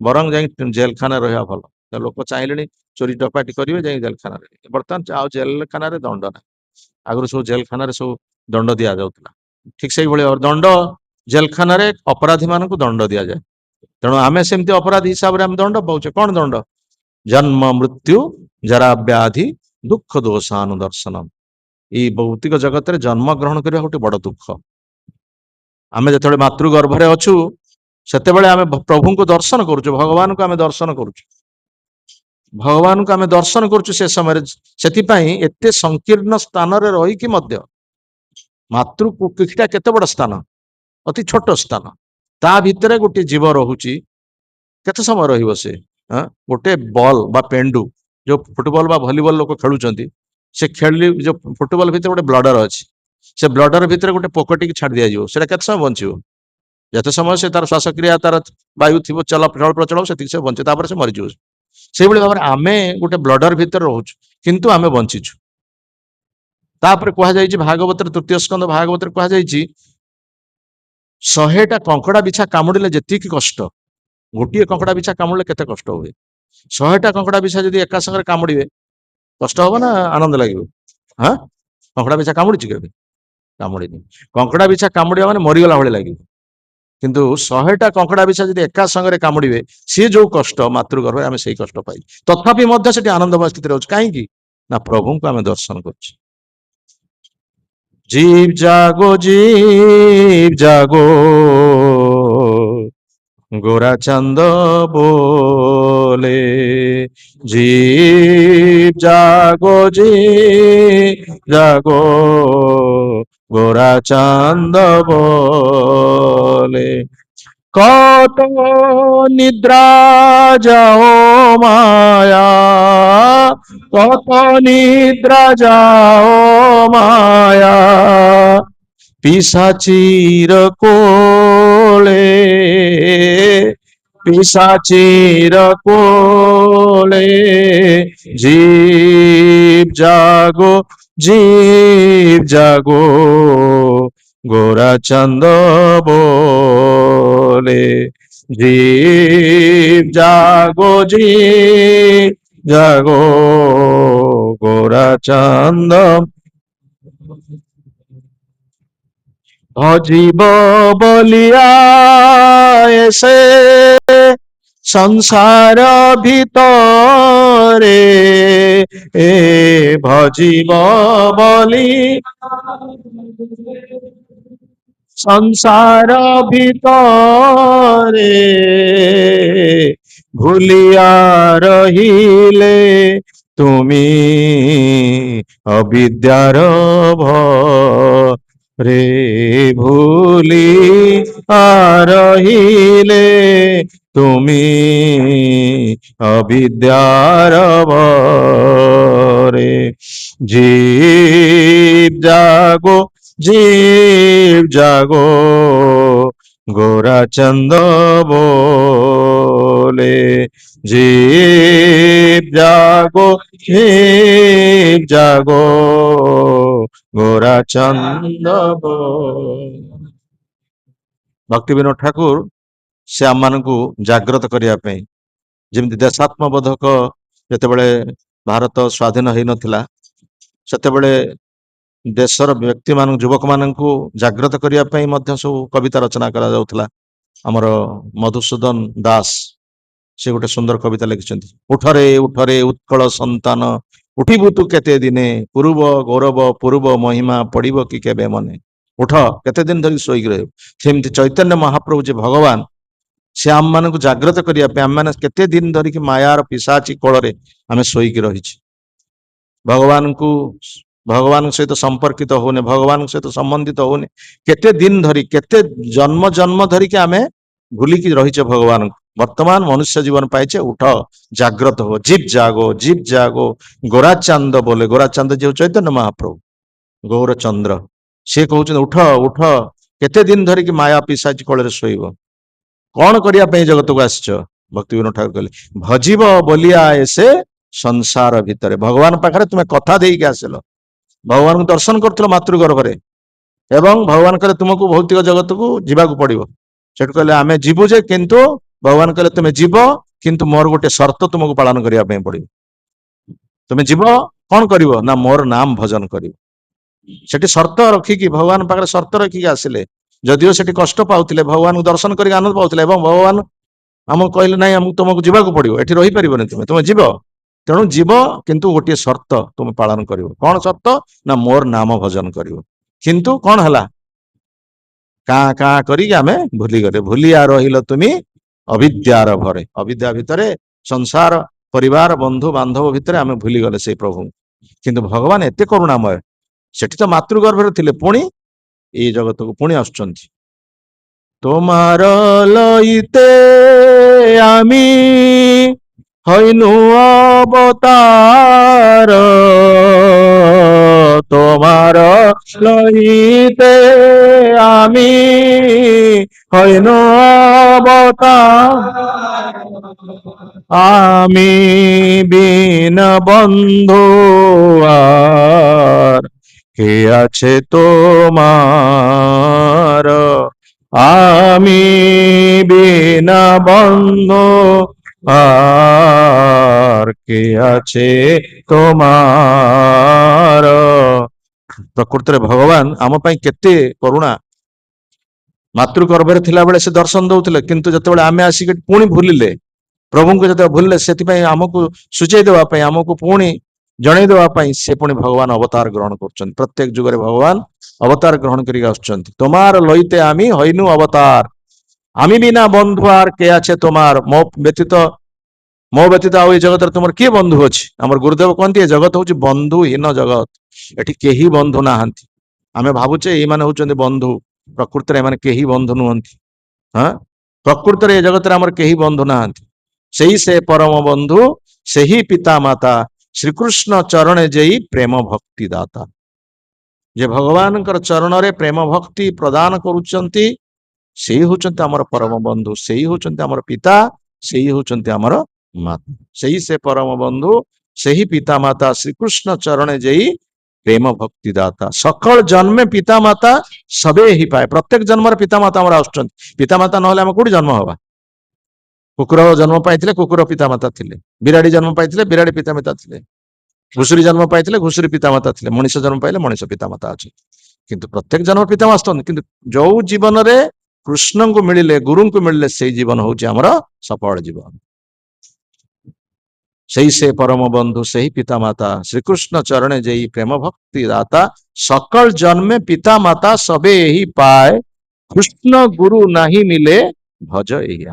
ବରଂ ଯାଇ ଜେଲଖାନାରେ ରହିବା ଭଲ। ଲୋକ ଚାହିଁଲେଣି ଚୋରି ଡକାୟତି କରିବେ, ଯାଇ ଜେଲଖାନାରେ। ବର୍ତ୍ତମାନ ଆଉ ଜେଲଖାନାରେ ଦଣ୍ଡ ନାହିଁ। ଆଗରୁ ସବୁ ଜେଲଖାନାରେ ସବୁ ଦଣ୍ଡ ଦିଆଯାଉଥିଲା। ଠିକ ସେଇଭଳି ଦଣ୍ଡ ଜେଲଖାନାରେ ଅପରାଧୀ ମାନଙ୍କୁ ଦଣ୍ଡ ଦିଆଯାଏ। ତେଣୁ ଆମେ ସେମିତି ଅପରାଧୀ ହିସାବରେ ଆମେ ଦଣ୍ଡ ପାଉଛେ। କଣ ଦଣ୍ଡ? ଜନ୍ମ ମୃତ୍ୟୁ ଜରା ବ୍ୟାଧି ଦୁଃଖ ଦୋଷାନୁଦର୍ଶନ। ଏଇ ଭୌତିକ ଜଗତରେ ଜନ୍ମ ଗ୍ରହଣ କରିବା ଗୋଟେ ବଡ ଦୁଃଖ। ଆମେ ଯେତେବେଳେ ମାତୃ ଗର୍ଭରେ ଅଛୁ, ସେତେବେଳେ ଆମେ ପ୍ରଭୁଙ୍କୁ ଦର୍ଶନ କରୁଛୁ, ଭଗବାନଙ୍କୁ ଆମେ ଦର୍ଶନ କରୁଛୁ। ଭଗବାନଙ୍କୁ ଆମେ ଦର୍ଶନ କରୁଛୁ ସେ ସମୟରେ। ସେଥିପାଇଁ ଏତେ ସଂକୀର୍ଣ୍ଣ ସ୍ଥାନରେ ରହିକି ମଧ୍ୟ ମାତୃ କୁକ୍ଷିଟା କେତେ ବଡ ସ୍ଥାନ, ଅତି ଛୋଟ ସ୍ଥାନ। ତା ଭିତରେ ଗୋଟେ ଜୀବ ରହୁଛି। କେତେ ସମୟ ରହିବ ସେ? ଗୋଟେ ବଲ୍ ବା ପେଣ୍ଡୁ, ଯୋଉ ଫୁଟବଲ ବା ଭଲିବଲ ଲୋକ ଖେଳୁଛନ୍ତି, ସେ ଖେଳିଲି ଯୋଉ ଫୁଟବଲ ଭିତରେ ଗୋଟେ ବ୍ଲଡର ଅଛି। ସେ ବ୍ଲଡର ଭିତରେ ଗୋଟେ ପୋକଟିକି ଛାଡି ଦିଆଯିବ, ସେଟା କେତେ ସମୟ ବଞ୍ଚିବ? ଯେତେ ସମୟ ସେ ତାର ଶ୍ୱାସକ୍ରିୟା, ତାର ବାୟୁ ଥିବ, ଚଳ ପ୍ରଚଳ, ସେତିକି ସେ ବଞ୍ଚେ, ତାପରେ ସେ ମରିଯିବ। ସେଇଭଳି ଭାବରେ ଆମେ ଗୋଟେ ବ୍ଲଡର ଭିତରେ ରହୁଛୁ, କିନ୍ତୁ ଆମେ ବଞ୍ଚିଛୁ। ତାପରେ କୁହାଯାଇଛି ଭାଗବତରେ, 3ୟ ସ୍କନ୍ଧ ଭାଗବତରେ କୁହାଯାଇଛି, 100ଟା କଙ୍କଡା ବିଛା କାମୁଡିଲେ ଯେତିକି କଷ୍ଟ, ଗୋଟିଏ କଙ୍କଡା ବିଛା କାମୁଡିଲେ କେତେ କଷ୍ଟ ହୁଏ। 100ଟା କଙ୍କଡା ବିଛା ଯଦି ଏକା ସାଙ୍ଗରେ କାମୁଡିବେ, କଷ୍ଟ ହବ ନା ଆନନ୍ଦ ଲାଗିବ? କଙ୍କଡା ବିଛା କାମୁଡିଛି କେବେ? କାମୁଡିନି। କଙ୍କଡା ବିଛା କାମୁଡିବା ମାନେ ମରିଗଲା ଭଳି ଲାଗିବ। କିନ୍ତୁ 100ଟା କଙ୍କଡା ବିଛା ଯଦି ଏକା ସାଙ୍ଗରେ କାମୁଡିବେ, ସିଏ ଯୋଉ କଷ୍ଟ, ମାତୃ ଗର୍ଭରେ ଆମେ ସେଇ କଷ୍ଟ ପାଇ, ତଥାପି ମଧ୍ୟ ସେଠି ଆନନ୍ଦମୟ ସ୍ଥିତିରେ ଅଛୁ। କାହିଁକି ନା ପ୍ରଭୁଙ୍କୁ ଆମେ ଦର୍ଶନ କରୁଛୁ। जीव जागो गोरा चंद बोले, जीव जागो गोरा चंद बोले, कत निद्रा जाओ माया, कत निद्रा जाओ माया, पिशाचीर कोले, पिशाचीर कोले, जीव जागो गोरा चंद बोले, जीव जागो गोरा चंद भजीब बलिया ऐसे संसार भीतरे, भजीब बलि संसार भीतरे, भूलिया रहिले तुमी अविद्यार रे, भूली रहिले तुमी अविद्यार रे, जीव जागो गोरा चंद बोले, जीव जागो गोरा चंद बोले। भक्ति विनोद ठाकुर से आम मानकु जागृत करिया पे, जेमति देशात्मबोधक जेतेबेले भारत स्वाधीन होई नथिला, सेतेबेले देशर व्यक्ति मान, युवक मानकु जागृत करिया पे मध्य सब कविता रचना करा जाउथला। हमर मधुसूदन दास से गोटे सुंदर कविता लिखिछन्ति, उठरे उत्कल संतान, उठिबु तु केते दिने, पूर्व गौरव पूर्व महिमा पड़िब कि केबे मने, उठ केते दिन धरि सोईक रहिबु। सेमति चैतन्य महाप्रभु जे भगवान, से आम मान को जागृत करने आम मैंने केते दिन धरिकी मायार पिशाची कोଳରେ आम शोईकी रही भगवान को भगवान सहित संपर्कित होने भगवान सहित संबंधित होने केते दिन धरी केते जन्म जन्म धरिकी आम भूलिकी रहीचे भगवान को वर्तमान मनुष्य जीवन पाइचे उठ जाग्रत हो जीव जागो गोरा चांद बोले गोरा चांद जो चैतन्य महाप्रभु गौर चंद्र से कहते उठ उठ केते दिन धरिकी माया पिशाची कोଳରେ शोइब कौन करने जगत को आसच भक्ति विनोद ठाकुर कहले भजीब बोलिया ऐसे संसार भितर भगवान पाखे तुम्हें कथा देके आसिल भगवान को दर्शन कर मातृगर्भरे एवं भगवान कहले तुमको भौतिक जगत को जीवा पड़ो से कहले आम जीवु जे किंतु भगवान कहले तुम्हें जीव किंतु मोर गोटे शर्त तुमको पालन करने पड़ो तुम्हें जीव कौन कर ना मोर नाम भजन कर शर्त रखिकी भगवान पाखे शर्त रखिकी आसिले जदिओ से कष्ट पाते भगवान को दर्शन कर आनंद पाते भगवान आमको कहले ना तुमको जीवाक पड़ो ये रही पार तुम्हें तुम्हें जीव तेणु जीव किंतु गोटे शर्त तुम पालन कर कौन शर्त ना मोर नाम भजन कर किंतु कौन है काँ काँ करें भूली गले भूलिया रहिल तुम अविद्यार भरे अविद्या भितर संसार परिवार बंधु बांधव भितर आम भूली गले से प्रभु किंतु भगवान एत करुणामय सेठी तो मातृगर्भरे थिले पुणी ये जगत को पुणी आसुचंती तोमार लइते आमी हईनु अवतार तोमार लइते आमी हईनु अवतार आमी बिन बंधु আর কে আছে তোমার আমি বিনা বন্ধু আর কে আছে তোমার प्रकृति भगवान आम केते करुणा मातृगर्भरे थिला बेले से दर्शन दौले किंतु जिते आम आसिक पुणी भूलिले प्रभु को जो भूलिले से आमको सूचई देवाई आमको पुणी जन देवाई से पुणी भगवान अवतार ग्रहण कर प्रत्येक जुगरे भगवान अवतार ग्रहण कर तोमार लइते आमी हईनु अवतार आमी बिना बंधु आर के आछे तोमार मो व्यतीत आउ जगत तुम किए बंधु अच्छी आम गुरुदेव कहते जगत हूँ बंधुहीन जगत एटी केही बंधु नाहांती आमे भावुचे ये माने होचंदी बंधु प्रकृति में एमाने केही बंधु नुहंती हाँ प्रकृति में जगत आमर केही बंधु नाहांती सही से परम बंधु सही पिता माता श्रीकृष्ण चरण जयी प्रेम भक्ति दाता जे भगवान चरण रे प्रेम भक्ति प्रदान करुचंती से होचंती आमर परम बंधु से होचंती आमर पिता से होचंती आमर माता सही से परम बंधु सही पिता माता श्रीकृष्ण चरण जयी प्रेम भक्ति दाता सकल जन्मे पिता माता सबे ही पाए प्रत्येक जन्म पिता माता पिता माता ना कौटी जन्म हवा कुकुर जन्म पाई कुकुर पिता माता थिले बिराड़ी जन्म पाई बिराड़ी पिता माता थिले घुषुरी जन्म पाई घुषुरी पिता माता थिले मनीष जन्म पाइले मनीष पिता माता अच्छे किंतु प्रत्येक जन्म पिता माता किंतु जो जीवन रे कृष्ण को मिले गुरु को मिले से जीवन हूँ आमर सफल जीवन सही से परम बंधु सही पिता माता श्रीकृष्ण चरण जयी प्रेम भक्ति दाता सकल जन्मे पिता माता सबे ही पाए कृष्ण गुरु नहीं मिले भज यही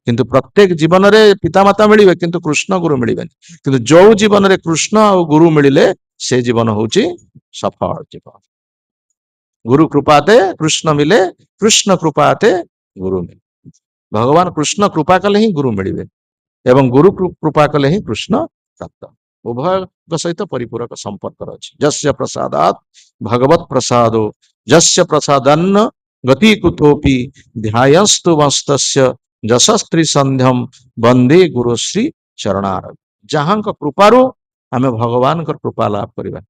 किंतु प्रत्येक जीवन रे पिता माता मिले किंतु कृष्ण गुरु मिले किंतु जो जीवन रे कृष्ण और गुरु मिले से जीवन हूँ सफल जीवन गुरु कृपाते कृष्ण मिले कृष्ण कृपाते गुरु मिले भगवान कृष्ण कृपा कले ही गुरु मिले एवं गुरु कृपा कले ही कृष्ण प्राप्त उभय सहित परिपूरक संपर्क अच्छी जस्य प्रसादात भगवत प्रसादो जस्य प्रसादन्न गति कुतोपि ध्यायस्तु वस्तस्य जशस्त्री संध्यम वंदे गुरुश्री चरणार जहाँ कृपारू आम भगवान कृपा लाभ करवा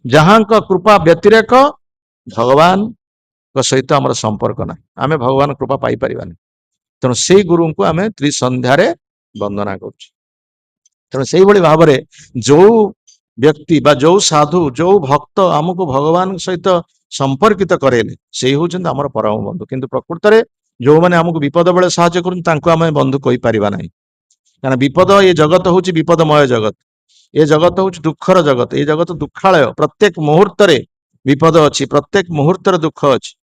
जहाँ कृपा व्यतिरेक भगवान सहित आम संपर्क ना आम भगवान कृपा पाई पारिबानी तेणु से गुरु को आम त्रिसंध्यारे वंदना करेणु से भाव में जो व्यक्ति बा जो साधु जो भक्त आमको भगवान सहित संपर्कित करेले से होचंदी आमर परम बंधु किंतु प्रकृत में जो मैंने आमको विपद बेले साहाय्य करें बंधु कही पारिबा नहीं कारण विपद ये जगत हूँ विपदमय जगत ये जगत हूँ दुखर जगत ये जगत दुखालय प्रत्येक मुहूर्त विपद अच्छी प्रत्येक मुहूर्त दुख अच्छी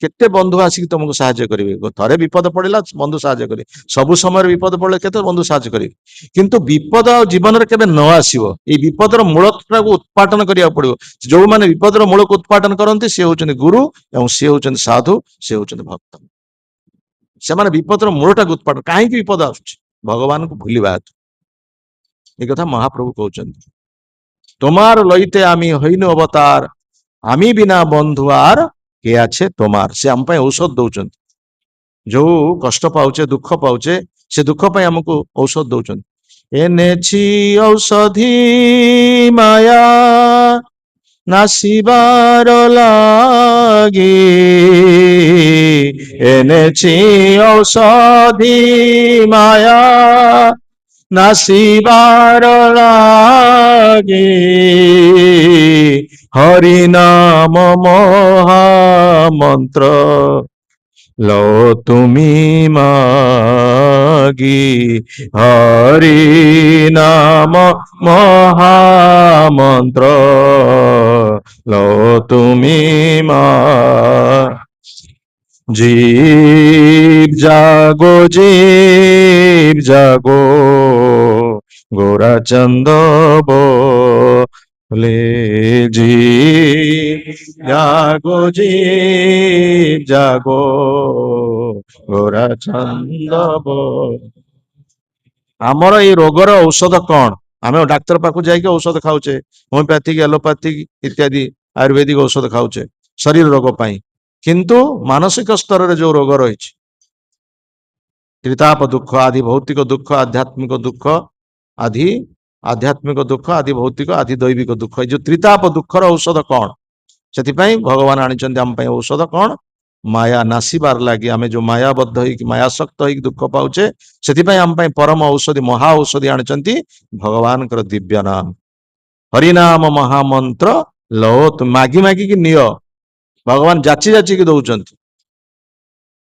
କେତେ ବନ୍ଧୁ ଆସିକି ତମକୁ ସାହାଯ୍ୟ କରିବେ। ଥରେ ବିପଦ ପଡିଲା ବନ୍ଧୁ ସାହାଯ୍ୟ କରିବେ, ସବୁ ସମୟରେ ବିପଦ ପଡିଲେ କେତେ ବନ୍ଧୁ ସାହାଯ୍ୟ କରିବେ। କିନ୍ତୁ ବିପଦ ଆଉ ଜୀବନରେ କେବେ ନ ଆସିବ, ଏଇ ବିପଦର ମୂଳଟାକୁ ଉତ୍ପାଟନ କରିବାକୁ ପଡିବ। ଯୋଉମାନେ ବିପଦର ମୂଳକୁ ଉତ୍ପାଟନ କରନ୍ତି ସେ ହଉଛନ୍ତି ଗୁରୁ, ଏବଂ ସେ ହଉଛନ୍ତି ସାଧୁ, ସେ ହଉଛନ୍ତି ଭକ୍ତ। ସେମାନେ ବିପଦର ମୂଳଟାକୁ ଉତ୍ପାଟନ, କାହିଁକି ବିପଦ ଆସୁଛି, ଭଗବାନଙ୍କୁ ଭୁଲିବା ହେତୁ। এই কথা মহাপ্রভু কହୁଛନ୍ତି। তোমার লইতে আমি হইনু অবতার, আমি বিনা বন্ধু আর কে আছে তোমার। ସେ ଆମ ପାଇଁ ଔଷଧ ଦଉଛନ୍ତି। ଯୋଉ କଷ୍ଟ ପାଉଛେ, ଦୁଃଖ ପାଉଛେ, ସେ ଦୁଃଖ ପାଇଁ ଆମକୁ ଔଷଧ ଦଉଛନ୍ତି। এনেছি ଔଷଧି ମାୟା নাসিবার লাগি, এনেছি ঔষধি মায়া নাসিবার লাগি, হরি নাম মহামন্ত্র লো তুমি মাগি, হরি নাম মহামন্ত্র লো তুমি মা। জীব জাগো, জীব জাগো, গোরাচন্দ বলে, জীব জাগো, জীব জাগো, গোরাচন্দ বলে। ଆମର ଏଇ ରୋଗର ଔଷଧ କଣ? ଆମେ ଡାକ୍ତର ପାଖକୁ ଯାଇକି ଔଷଧ ଖାଉଛେ, ହୋମିଓପାଥିକ, ଆଲୋପାଥିକ ଇତ୍ୟାଦି ଆୟୁର୍ବେଦିକ ଔଷଧ ଖାଉଛେ ଶରୀର ରୋଗ ପାଇଁ। କିନ୍ତୁ ମାନସିକ ସ୍ତରରେ ଯୋଉ ରୋଗ ରହିଛି, ତ୍ରିତାପ ଦୁଃଖ, ଆଦି ଭୌତିକ ଦୁଃଖ, ଆଧ୍ୟାତ୍ମିକ ଦୁଃଖ, ଆଦି ଆଧ୍ୟାତ୍ମିକ ଦୁଃଖ, ଆଦି ଭୌତିକ, ଆଦି ଦୈବିକ ଦୁଃଖ, ଏଇ ଯୋଉ ତ୍ରିତାପ ଦୁଃଖର ଔଷଧ କଣ? ସେଥିପାଇଁ ଭଗବାନ ଆଣିଛନ୍ତି ଆମ ପାଇଁ ଔଷଧ କଣ? ମାୟା ନାସିବାର ଲାଗି। ଆମେ ଯୋଉ ମାୟାବଦ୍ଧ ହେଇକି, ମାୟାସକ୍ତ ହେଇକି ଦୁଃଖ ପାଉଛେ, ସେଥିପାଇଁ ଆମ ପାଇଁ ପରମ ଔଷଧି, ମହା ଔଷଧି ଆଣିଛନ୍ତି ଭଗବାନଙ୍କର ଦିବ୍ୟ ନାମ। ହରିନାମ ମହାମନ୍ତ୍ର ଲୋ, ମାଗି ମାଗିକି ନିଅ। ଭଗବାନ ଯାଚି ଯାଚିକି ଦଉଛନ୍ତି।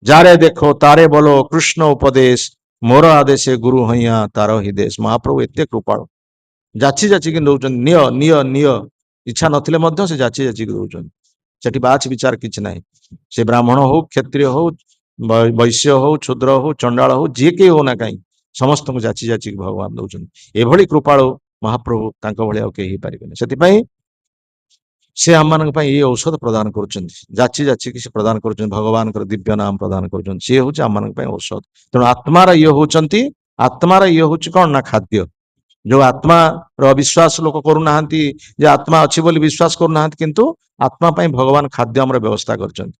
ଯାରେ ଦେଖ ତାରେ ବୋଲ କୃଷ୍ଣ ଉପଦେଶ, ମୋର ଆଦେଶ ଗୁରୁ ହଇଆ ତାର ହି ଦେଶ। ମହାପ୍ରଭୁ ଏତେ କୃପାଳୁ, ଯାଚି ଯାଚିକି ଦଉଛନ୍ତି, ନିଅ ନିଅ ନିଅ। ଇଚ୍ଛା ନଥିଲେ ମଧ୍ୟ ସେ ଯାଚି ଯାଚିକି ଦଉଛନ୍ତି। ସେଠି ବାଛ ବିଚାର କିଛି ନାହିଁ। ସେ ବ୍ରାହ୍ମଣ ହଉ, କ୍ଷତ୍ରିୟ ହଉ, ବୈଶ୍ୟ ହଉ, କ୍ଷୁଦ୍ର ହଉ, ଚଣ୍ଡାଳ ହଉ, ଯିଏ କେହି ହଉନା କାହିଁକି, ସମସ୍ତଙ୍କୁ ଯାଚି ଯାଚିକି ଭଗବାନ ଦଉଛନ୍ତି। ଏଭଳି କୃପାଳୁ ମହାପ୍ରଭୁ, ତାଙ୍କ ଭଳି ଆଉ କେହି ହେଇପାରିବେନି। ସେଥିପାଇଁ ସେ ଆମମାନଙ୍କ ପାଇଁ ଏଇ ଔଷଧ ପ୍ରଦାନ କରୁଛନ୍ତି, ଯାଚି ଯାଚିକି ସେ ପ୍ରଦାନ କରୁଛନ୍ତି, ଭଗବାନଙ୍କର ଦିବ୍ୟ ନାମ ପ୍ରଦାନ କରୁଛନ୍ତି। ସିଏ ହଉଛି ଆମମାନଙ୍କ ପାଇଁ ଔଷଧ। ତେଣୁ ଆତ୍ମାର ଇଏ ହଉଛନ୍ତି, ଆତ୍ମାର ଇଏ ହଉଛି କଣ ନା ଖାଦ୍ୟ। ଯୋଉ ଆତ୍ମାର ବିଶ୍ୱାସ ଲୋକ କରୁନାହାନ୍ତି, ଯେ ଆତ୍ମା ଅଛି ବୋଲି ବିଶ୍ୱାସ କରୁନାହାନ୍ତି, କିନ୍ତୁ ଆତ୍ମା ପାଇଁ ଭଗବାନ ଖାଦ୍ୟ ଆମର ବ୍ୟବସ୍ଥା କରିଛନ୍ତି।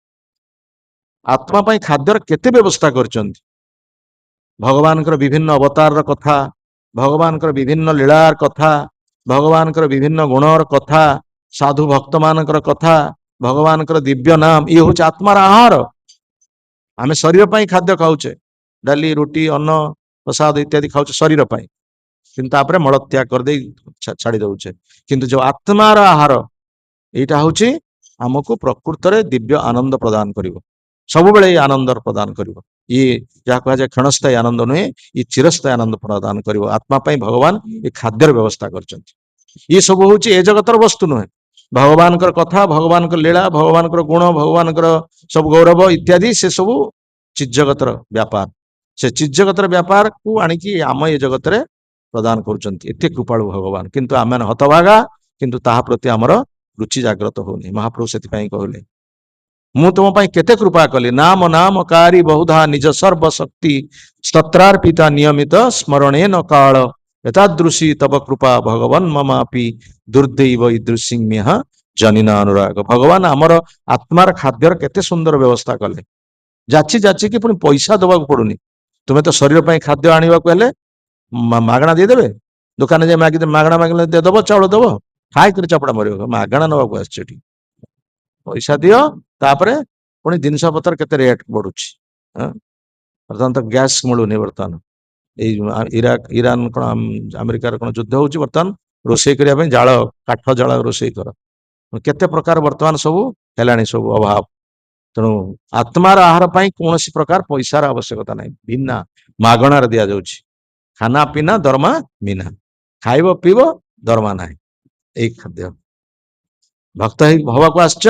ଆତ୍ମା ପାଇଁ ଖାଦ୍ୟର କେତେ ବ୍ୟବସ୍ଥା କରିଛନ୍ତି। ଭଗବାନଙ୍କର ବିଭିନ୍ନ ଅବତାରର କଥା, ଭଗବାନଙ୍କର ବିଭିନ୍ନ ଲୀଳାର କଥା, ଭଗବାନଙ୍କର ବିଭିନ୍ନ ଗୁଣର କଥା, ସାଧୁ ଭକ୍ତ ମାନଙ୍କର କଥା, ଭଗବାନଙ୍କର ଦିବ୍ୟ ନାମ, ଇଏ ହଉଛି ଆତ୍ମାର ଆହାର। ଆମେ ଶରୀର ପାଇଁ ଖାଦ୍ୟ ଖାଉଛେ, ଡାଲି, ରୁଟି, ଅନ୍ନ, ପ୍ରସାଦ ଇତ୍ୟାଦି ଖାଉଛେ ଶରୀର ପାଇଁ, କିନ୍ତୁ ତାପରେ ମଳତ୍ୟାଗ କରିଦେଇ ଛାଡି ଦଉଛେ। କିନ୍ତୁ ଯୋଉ ଆତ୍ମାର ଆହାର, ଏଇଟା ହଉଛି ଆମକୁ ପ୍ରକୃତରେ ଦିବ୍ୟ ଆନନ୍ଦ ପ୍ରଦାନ କରିବ, ସବୁବେଳେ ଏଇ ଆନନ୍ଦ ପ୍ରଦାନ କରିବ। ଇଏ ଯାହା କୁହାଯାଏ କ୍ଷଣସ୍ଥାୟୀ ଆନନ୍ଦ ନୁହେଁ, ଇଏ ଚିରସ୍ଥାୟୀ ଆନନ୍ଦ ପ୍ରଦାନ କରିବ। ଆତ୍ମା ପାଇଁ ଭଗବାନ ଏ ଖାଦ୍ୟର ବ୍ୟବସ୍ଥା କରିଛନ୍ତି। ଇଏ ସବୁ ହଉଛି ଏ ଜଗତର ବସ୍ତୁ ନୁହେଁ। ଭଗବାନଙ୍କର କଥା, ଭଗବାନଙ୍କର ଲୀଳା, ଭଗବାନଙ୍କର ଗୁଣ, ଭଗବାନଙ୍କର ସବୁ ଗୌରବ ଇତ୍ୟାଦି, ସେ ସବୁ ଚିଜ୍ଜଗତର ବ୍ୟାପାର। ସେ ଚିଜ୍ଜଗତର ବ୍ୟାପାରକୁ ଆଣିକି ଆମ ଏ ଜଗତରେ ପ୍ରଦାନ କରୁଛନ୍ତି। ଏତେ କୃପାଳୁ ଭଗବାନ, କିନ୍ତୁ ଆମେ ହତଭାଗା, କିନ୍ତୁ ତାହା ପ୍ରତି ଆମର ରୁଚି ଜାଗ୍ରତ ହଉନି। ମହାପ୍ରଭୁ ସେଥିପାଇଁ କହିଲେ, ମୁଁ ତୁମ ପାଇଁ କେତେ କୃପା କଲି, ନାମ ନାମକାରୀ ବହୁଧା ନିଜ ସର୍ବ ଶକ୍ତି, ସ୍ତତ୍ରାର୍ପିତା ନିୟମିତ ସ୍ମରଣେ ନ କାଳ, ଏତାଦୃଶୀ ତବ କୃପା ଭଗବାନ ମମାପି, ଦୁର୍ଦୈବ ଇଦୃଶିମ୍ୟଃ ଜନିନା ଅନୁରାଗ। ଭଗବାନ ଆମର ଆତ୍ମାର ଖାଦ୍ୟର କେତେ ସୁନ୍ଦର ବ୍ୟବସ୍ଥା କଲେ, ଯାଚି ଯାଚିକି, ପୁଣି ପଇସା ଦବାକୁ ପଡୁନି। ତୁମେ ତ ଶରୀର ପାଇଁ ଖାଦ୍ୟ ଆଣିବାକୁ ହେଲେ ମାଗଣା ଦେଇଦେବେ, ଦୋକାନରେ ଯାଇ ମାଗଣା ମାଗିଲେ ଦବ, ଚାଉଳ ଦବ, ଖାଇକରି ଚାପଡା ମରିବ। ମାଗଣା ନବାକୁ ଆସିଛି ଏଠି, ପଇସା ଦିଅ। ତାପରେ ପୁଣି ଜିନିଷ ପତ୍ର କେତେ ରେଟ୍ ବଢୁଛି। ବର୍ତ୍ତମାନ ତ ଗ୍ୟାସ୍ ମିଳୁନି। ବର୍ତ୍ତମାନ ଏଇ ଇରାକ, ଇରାନ କଣ ଆମେରିକାର କଣ ଯୁଦ୍ଧ ହଉଛି, ବର୍ତ୍ତମାନ ରୋଷେଇ କରିବା ପାଇଁ ଜାଳ, କାଠ ଜାଳ ରୋଷେଇ କର, କେତେ ପ୍ରକାର ବର୍ତ୍ତମାନ ସବୁ ହେଲାଣି, ସବୁ ଅଭାବ। ତେଣୁ ଆତ୍ମାର ଆହାର ପାଇଁ କୌଣସି ପ୍ରକାର ପଇସାର ଆବଶ୍ୟକତା ନାହିଁ, ବିନା ମାଗଣାରେ ଦିଆଯାଉଛି। ଖାନା ପିନା ଦରମା ବିନା, ଖାଇବ ପିଇବ, ଦରମା ନାହିଁ। ଏଇ ଖାଦ୍ୟ ଭକ୍ତ ହେଇ ହବାକୁ ଆସିଛ,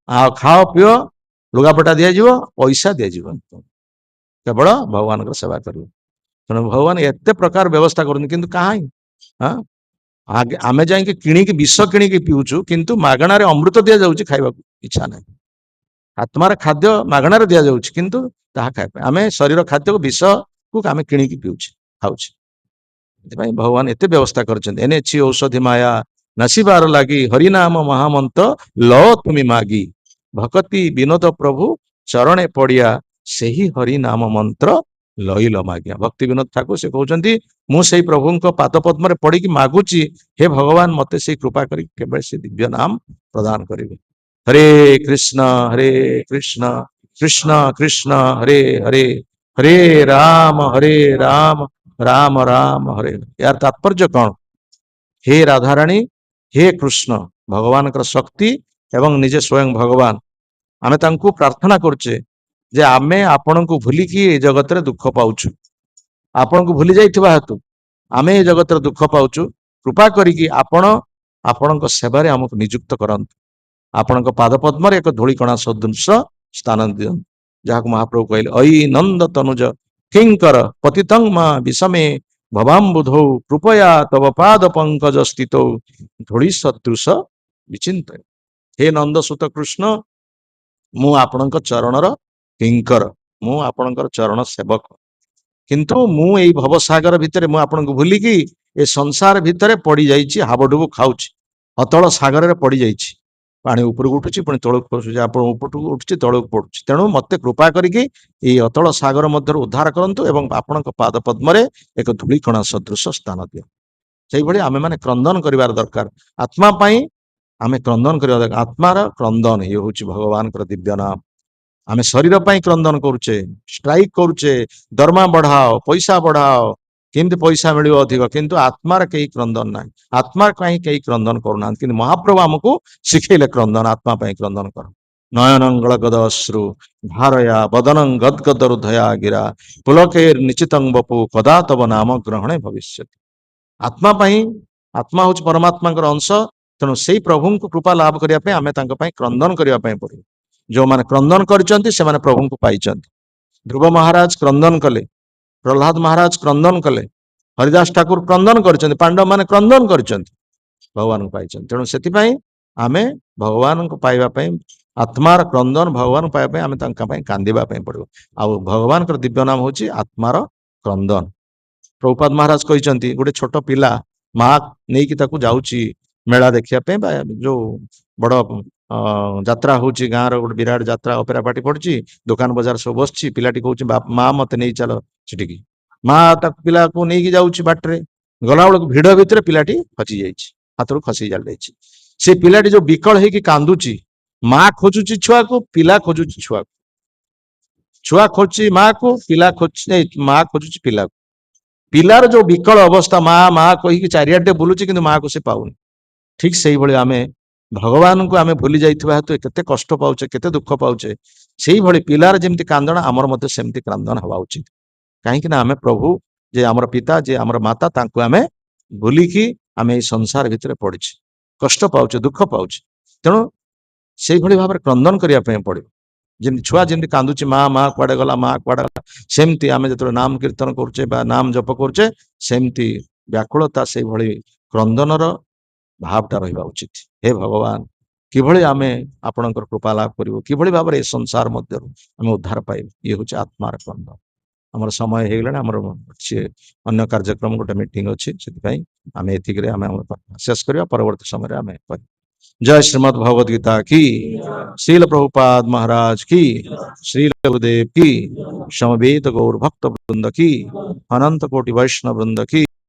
ଆଉ ଖାଅ ପିଅ, लुगापटा दिज्व पैसा दिज्व केवल भगवान सेवा कर तेणु भगवान एत प्रकार व्यवस्था कर कहीं हाँ आगे आमे जाइए किणिकी विष किणिकी पीऊचु किंतु मागणार अमृत दि जाऊँगी खाइबा इच्छा ना आत्मार खाद्य मागणार दि जाऊँगी किंतु ताहा खाइबा आमे शरीर खाद्य को विष को आमे किणिकी पीऊचे खाऊचे भगवान एते व्यवस्था करछे औषधि माया नसीबार लगी हरिनाम महामंत्र लो तुमी मागी भक्ति विनोद प्रभु चरणे पड़िया से ही हरिनाम मंत्र लइल मागिया। भक्ति विनोद ठाकुर से कहते मुझे प्रभु पाद पद्म पड़ी मागुची हे भगवान मत से कृपा कर दिव्य नाम प्रदान करेंगे। हरे कृष्ण कृष्ण कृष्ण हरे हरे हरे राम राम राम हरे। यार तात्पर्य कौन? हे राधाराणी हे कृष्ण भगवान का शक्ति एवं निजे स्वयं भगवान आमे तांको प्रार्थना करचे जे आमे आपण को भूलिकी ए जगत रे दुख पाउछु आपण को भूली जाइथिबा हेतु आमे ए जगत रे दुख पाउछु कृपा करिकी आपण सेवा रे हमको नियुक्त करंतु आपण पाद पद्म एक धूलिकणा सदृश स्थान दियंतु जहाँ महाप्रभु कहले अई नंद तनुज किंकर पतितं मा विषमे भवाम्बुधौ कृपया तव पाद पंकज स्थित धूलि सदृश विचिंत। हे नंद सुत कृष्ण मु आपण चरणर किंकर मु आपण चरण सेवक किंतु मु एई भवसागर भितर मु आपण को भूलिकी ए संसार भितर पड़ी जाइछि हाबडुबु खाउछि अतल सागर रे पड़ी जाइछि पानी उपरକୁ उठुछि पुणी तळକୁ खसुछि आपण उपरକୁ उठुछि तळକୁ पडुछि तेणु मते कृपा करिकी एई अतल सागर मध्य उद्धार करंतु एवं आपण पाद पद्म रे एक धूलिकणा सदृश स्थान दियो। सेहि भली आमे माने क्रंदन करिवार दरकार आत्मा पई आमे क्रंदन करिवा दरकार आत्मार क्रंदन ये होछि भगवान कर दिव्य नाम। आमे शरीर पई क्रंदन करूचे स्ट्राइक करूचे दरमा बढ़ाओ पैसा बढ़ाओ किंतु पैसा मिलियो अधिक किंतु आत्मार कई क्रंदन ना आत्मा कहीं कई क्रंदन करूना किंतु महाप्रभु हमको शिखेले क्रंदन आत्मा पई क्रंदन कर नयनंगल गदश्रु भारया बदनं गदगद हृदया गिरा पुलकेर निचितं बपु कदा तब नाम ग्रहणे भविष्य। आत्मा पई आत्मा हूँ परमात्मा अंश तेणु से प्रभु को कृपा लाभ करने आम क्रंदन करने पड़े जो मैंने क्रंदन कर प्रभु को पाई। ध्रुव महाराज क्रंदन कले प्रहलाद महाराज क्रंदन कले हरिदास ठाकुर क्रंदन कर पांडव माने क्रंदन कर भगवान को पाई तेणु से आमे भगवान को पाइबा आत्मार क्रंदन भगवान पाइबा आमे कांदिबा पड़ो आ भगवान का दिव्य नाम हूँ आत्मार क्रंदन। प्रभुपाद महाराज कहते गोटे छोट पिला माँ नहीं जाऊँची मेला देखा जो बड़ यात्रा हूँ गाँव रोटे विराट यात्रा अपेरा पार्टी पड़ी दुकान बजार सब बस पिलाटी कहूँ माँ मत नहीं चल सेठी माँ पिला को नहीं जाऊँगी बाटे गला बेलू भिड़ भितर पिलाटी खसी जा हाथ रू खसी जाए से पिलाटी जो विकल होगी कांदुची माँ खोजुची छुआ को पिला खोजुची छुआ को छुआ खोजुची माँ को पिला खोज माँ खोजुची पिला को पिलार जो विकल अवस्था माँ माँ कहीकि चारियाडे बुलूची कि माँ को से पाऊनी ठीक से ही आमे भगवान को आमे भूली जाइथिबा हेतु केते कष्ट पाउचे केते दुख पाउचे सेही भली पिलार जेमति कांदण आमर मते सेमति कांदण हवा उचित काहे कि ना आमे प्रभु जे आमर पिता जे आमर माता तांको आमे भूलिकी आमे ए संसार भितर पड़िछि कष्ट पाउचे दुख पाउचे तेणु सेही भली भाबरे क्रंदन करिया पे पड़े जमी छुआ जमी कांदुची माँ माँ कुआडे गला माँ कुआडे गला सेमती आमे जतबेले नाम कीर्तन करुचे बा नाम जप करुचे सेमती व्याकुलता से भली क्रंदनर भावटा रहिबा उचित। हे भगवान किभली आमे आपणकर कृपा लाभ करिवो किभली भाबरे ए संसार मध्य आमे उद्धार पाइबो ये होचे आत्मार क्रंदन। हमर समय हे गेलाने हमर अन्य कार्यक्रम गोटे मीटिंग अछि सेति पई आमे एथिकरे आमे शेष करिया परवर्ती समय रे आमे जय श्रीमद् भगवद गीता की श्रील प्रभुपाद महाराज की श्रील गुरुदेव की समवेत गौर भक्त वृंद की अनंत कोटि वैष्णव वृंद की।